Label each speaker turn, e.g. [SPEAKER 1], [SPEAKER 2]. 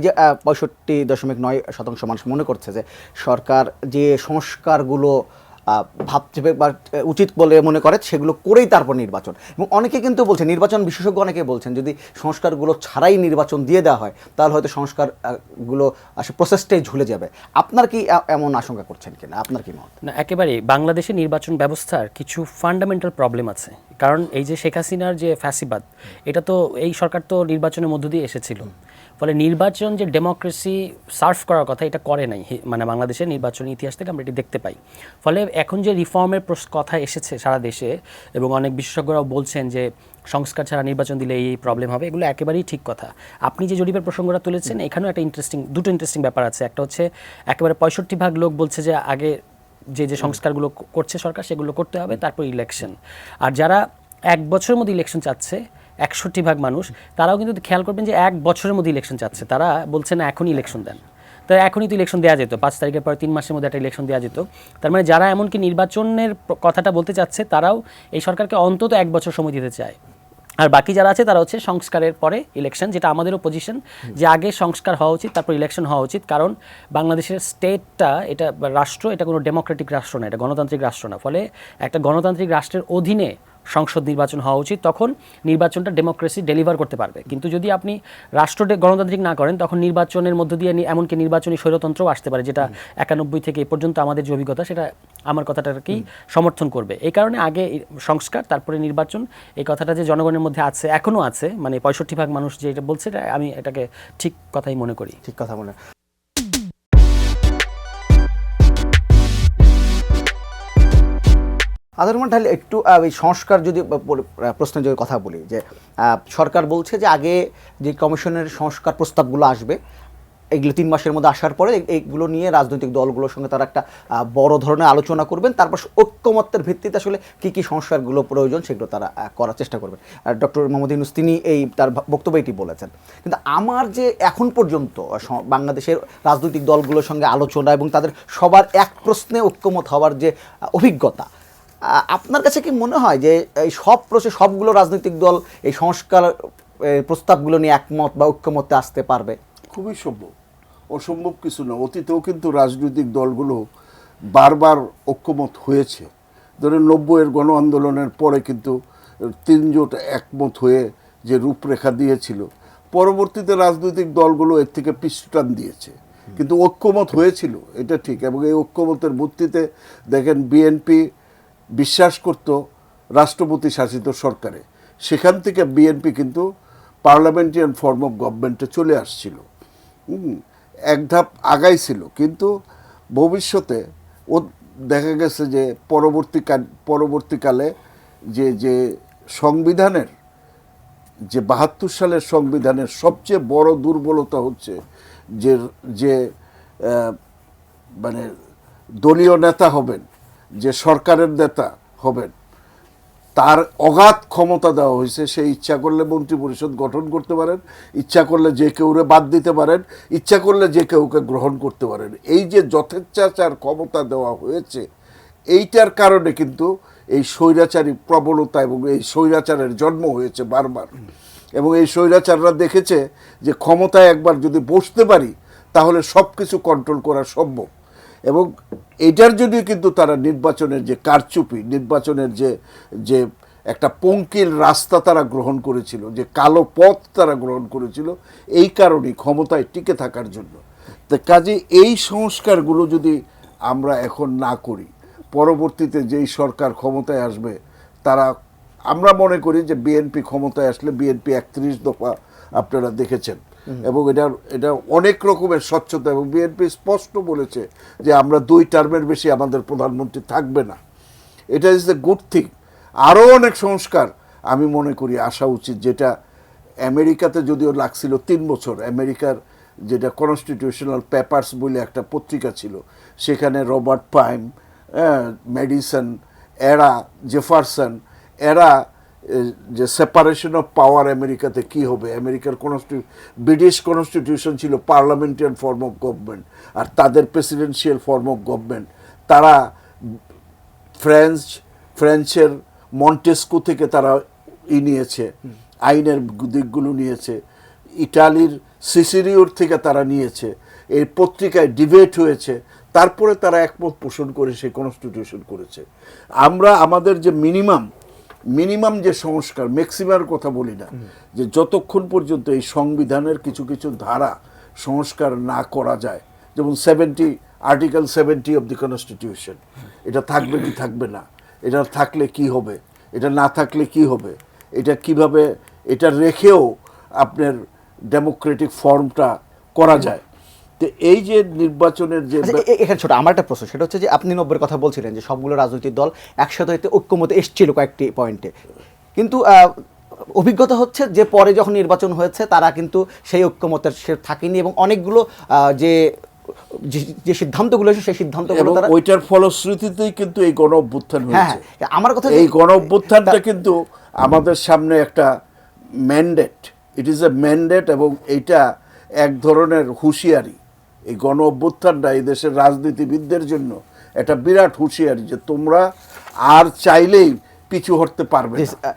[SPEAKER 1] যে 65.9% মানুষ মনে করছে যে সরকার যে সংস্কারগুলো ভাবছে বা উচিত বলে মনে করে সেগুলো করেই তারপর নির্বাচন, এবং অনেকে কিন্তু বলছে, নির্বাচন বিশেষজ্ঞ অনেকে বলছেন, যদি সংস্কারগুলো ছাড়াই নির্বাচন দিয়ে দেওয়া হয় তাহলে হয়তো সংস্কারগুলো আসলে প্রসেসটাই ঝুলে যাবে। আপনার কি এমন আশঙ্কা করছেন কিনা? আপনার কি মত?
[SPEAKER 2] না, একেবারেই বাংলাদেশের নির্বাচন ব্যবস্থার কিছু ফান্ডামেন্টাল প্রবলেম আছে। কারণ এই যে শেখ হাসিনার যে ফ্যাসিবাদ, এটা তো এই সরকার তো নির্বাচনের মধ্য দিয়ে এসেছিল। ফলে নির্বাচন যে ডেমোক্রেসি সার্ভ করার কথা এটা করে নাই, মানে বাংলাদেশের নির্বাচনী ইতিহাস থেকে আমরা এটি দেখতে পাই। ফলে এখন যে রিফর্মের কথা এসেছে সারা দেশে, এবং অনেক বিশেষজ্ঞরাও বলছেন যে সংস্কার ছাড়া নির্বাচন দিলে এই প্রবলেম হবে, এগুলো একেবারেই ঠিক কথা। আপনি যে জরিপের প্রসঙ্গটা তুলেছেন, এখানেও একটা দুটো ইন্টারেস্টিং ব্যাপার আছে। একটা হচ্ছে একেবারে 65% লোক বলছে যে আগে যে সংস্কারগুলো করছে সরকার সেগুলো করতে হবে, তারপর ইলেকশন। আর যারা 1 বছরের মধ্যে ইলেকশন চাচ্ছে 61% মানুষ, তারাও কিন্তু খেয়াল করবেন যে 1 বছরের মধ্যে ইলেকশন চাচ্ছে। তারা বলছে না এখনই ইলেকশন দেন। তো এখনই তো ইলেকশন দেওয়া যেত, 5 তারিখের পরে 3 মাসের মধ্যে একটা ইলেকশন দেওয়া যেত। তার মানে যারা এমনকি নির্বাচনের কথাটা বলতে চাচ্ছে, তারাও এই সরকারকে অন্তত 1 বছর সময় দিতে চায়। আর বাকি যারা আছে তারা হচ্ছে সংস্কারের পরে ইলেকশন, যেটা আমাদেরও পজিশন যে আগে সংস্কার হওয়া উচিত, তারপর ইলেকশন হওয়া উচিত। কারণ বাংলাদেশের স্টেটটা, এটা রাষ্ট্র, এটা কোনো ডেমোক্রেটিক রাষ্ট্র না, এটা গণতান্ত্রিক রাষ্ট্র না। ফলে একটা গণতান্ত্রিক রাষ্ট্রের অধীনে সংসদ নির্বাচন হওয়া উচিত, তখন নির্বাচনটা ডেমোক্রেসি ডেলিভার করতে পারবে। কিন্তু যদি আপনি রাষ্ট্র গণতান্ত্রিক না করেন, তখন নির্বাচনের মধ্য দিয়ে এমনকি নির্বাচনী স্বৈরতন্ত্রও আসতে পারে, যেটা 91 থেকে এ পর্যন্ত আমাদের যে অভিজ্ঞতা, সেটা আমার কথাটাকেই সমর্থন করবে। এই কারণে আগে সংস্কার তারপরে নির্বাচন, এই কথাটা যে জনগণের মধ্যে আছে, এখনও আছে, মানে 65% মানুষ যে এটা বলছে, আমি এটাকে ঠিক কথাই মনে করি।
[SPEAKER 1] ঠিক কথা মনে। আদারমান তাহলে একটু এই সংস্কার যদি প্রশ্নে যদি কথা বলি, যে সরকার বলছে যে আগে যে কমিশনের সংস্কার প্রস্তাবগুলো আসবে, এগুলো 3 মাসের মধ্যে আসার পরে এইগুলো নিয়ে রাজনৈতিক দলগুলোর সঙ্গে তারা একটা বড় ধরনের আলোচনা করবেন, তারপর ঐক্যমত্যের ভিত্তিতে আসলে কী সংস্কারগুলো প্রয়োজন সেগুলো তারা করার চেষ্টা করবেন। ডক্টর মোহাম্মদ ইউনূস তিনি তার বক্তব্যে এটি বলেছেন। কিন্তু আমার যে এখন পর্যন্ত বাংলাদেশের রাজনৈতিক দলগুলোর সঙ্গে আলোচনা এবং তাদের সবার এক প্রশ্নে ঐক্যমত হওয়ার যে অভিজ্ঞতা, আপনার কাছে কি মনে হয় যে এই সবগুলো রাজনৈতিক দল এই সংস্কার প্রস্তাবগুলো নিয়ে একমত বা ঐক্যমতে আসতে পারবে?
[SPEAKER 3] খুবই সম্ভব, অসম্ভব কিছু না। অতীতেও কিন্তু রাজনৈতিক দলগুলো বারবার ঐক্যমত হয়েছে। ধরেন 90-এর গণ আন্দোলনের পরে কিন্তু 3 জোট একমত হয়ে যে রূপরেখা দিয়েছিল, পরবর্তীতে রাজনৈতিক দলগুলো এর থেকে পিছটান দিয়েছে, কিন্তু ঐক্যমত হয়েছিল, এটা ঠিক। এবং এই ঐক্যমতের ভিত্তিতে দেখেন বিএনপি বিশ্বাস করত রাষ্ট্রপতি শাসিত সরকারে, সেখান থেকে বিএনপি কিন্তু পার্লামেন্টারিয়ান ফর্ম অফ গভর্নমেন্টে চলে আসছিল, এক ধাপ আগাইছিল। কিন্তু ভবিষ্যতে ও দেখা গেছে যে পরবর্তীকালে যে সংবিধানের, যে 72 সালের সংবিধানের সবচেয়ে বড় দুর্বলতা হচ্ছে যে মানে দলীয় নেতা হবেন, যে সরকারের নেতা হবেন, তার অগাধ ক্ষমতা দেওয়া হয়েছে। সে ইচ্ছা করলে মন্ত্রী পরিষদ গঠন করতে পারেন, ইচ্ছা করলে যে কেউরে বাদ দিতে পারেন, ইচ্ছা করলে যে কেউকে গ্রহণ করতে পারেন। এই যে যথেচ্ছাচার ক্ষমতা দেওয়া হয়েছে, এইটার কারণে কিন্তু এই স্বৈরাচারী প্রবণতা এবং এই স্বৈরাচারের জন্ম হয়েছে বারবার। এবং এই স্বৈরাচাররা দেখেছে যে ক্ষমতায় একবার যদি বসতে পারি তাহলে সব কিছু কন্ট্রোল করা সম্ভব। এবং এটার জন্যই কিন্তু তারা নির্বাচনের যে কারচুপি, নির্বাচনের যে একটা পঙ্কিল রাস্তা তারা গ্রহণ করেছিল, যে কালো পথ তারা গ্রহণ করেছিল, এই কারণেই ক্ষমতায় টিকে থাকার জন্য। তো কাজে এই সংস্কারগুলো যদি আমরা এখন না করি, পরবর্তীতে যেই সরকার ক্ষমতায় আসবে তারা, আমরা মনে করি যে বিএনপি ক্ষমতায় আসলে, বিএনপি 31 দফা আপনারা দেখেছেন, এবং এটা অনেক রকমের স্বচ্ছতা, এবং বিএনপি স্পষ্ট বলেছে যে আমরা 2 টার্মের বেশি আমাদের প্রধানমন্ত্রী থাকবে না। এটা ইজ দ্য গুড থিং। আরও অনেক সংস্কার আমি মনে করি আসা উচিত, যেটা আমেরিকাতে যদিও লাগছিল 3 বছর। আমেরিকার যেটা কনস্টিটিউশনাল পেপারস বলে একটা পত্রিকা ছিল, সেখানে রবার্ট পাইম, ম্যাডিসন, এরা জেফারসন, এরা যে সেপারেশন অফ পাওয়ার আমেরিকাতে কি হবে, আমেরিকার ব্রিটিশ কনস্টিটিউশন ছিল পার্লামেন্টারিয়ান ফর্ম অফ গভর্নমেন্ট, আর তাদের প্রেসিডেন্সিয়াল ফর্ম অফ গভর্নমেন্ট। তারা ফ্রেঞ্চের মন্টেস্কো থেকে তারা নিয়েছে, আইনের দিকগুলো নিয়েছে। ইটালির সিসিলিওর থেকে তারা নিয়েছে, এই পত্রিকায় ডিবেট হয়েছে, তারপরে তারা একমত পোষণ করে সেই কনস্টিটিউশন করেছে। আমরা আমাদের যে মিনিমাম যে সংস্কার, ম্যাক্সিমার কথা বলি না, যে যতক্ষণ পর্যন্ত এই সংবিধানের কিছু কিছু ধারা সংস্কার না করা যায়, যেমন আর্টিকেল 70 অফ দি কনস্টিটিউশন, এটা থাকবে কি থাকবে না, এটা থাকলে কি হবে, এটা না থাকলে কি হবে, এটা কিভাবে, এটা রেখেও আপনার ডেমোক্রেটিক ফর্মটা করা যায়। তো এই যে নির্বাচনের যে
[SPEAKER 1] আচ্ছা, এখানে ছোট আমার একটা প্রশ্ন, সেটা হচ্ছে যে আপনি 90-এর কথা বলছিলেন যে সবগুলো রাজনৈতিক দল একসাথে হইতে ঐক্যমতে এসেছিল কয়েকটি পয়েন্টে, কিন্তু অভিজ্ঞতা হচ্ছে যে পরে যখন নির্বাচন হয়েছে তারা কিন্তু সেই ঐক্যমতের সে থাকেনি, এবং অনেকগুলো যে সিদ্ধান্তগুলো এসে সেই সিদ্ধান্তগুলো
[SPEAKER 3] এবং
[SPEAKER 1] তারা
[SPEAKER 3] ওইটার ফলশ্রুতিতেই কিন্তু এই গণ অভ্যুত্থান
[SPEAKER 1] হ্যাঁ
[SPEAKER 3] হয়েছে।
[SPEAKER 1] হ্যাঁ, আমার কথা
[SPEAKER 3] এই গণ অভ্যুত্থানটা কিন্তু আমাদের সামনে একটা mandate, it is a mandate, এবং এইটা এক ধরনের হুঁশিয়ারি। এই গণ অভ্যুত্থানটা এই দেশের রাজনীতিবিদদের জন্য একটা বিরাট হুঁশিয়ারি যে তোমরা আর চাইলেই পিছু হটতে পারবে না।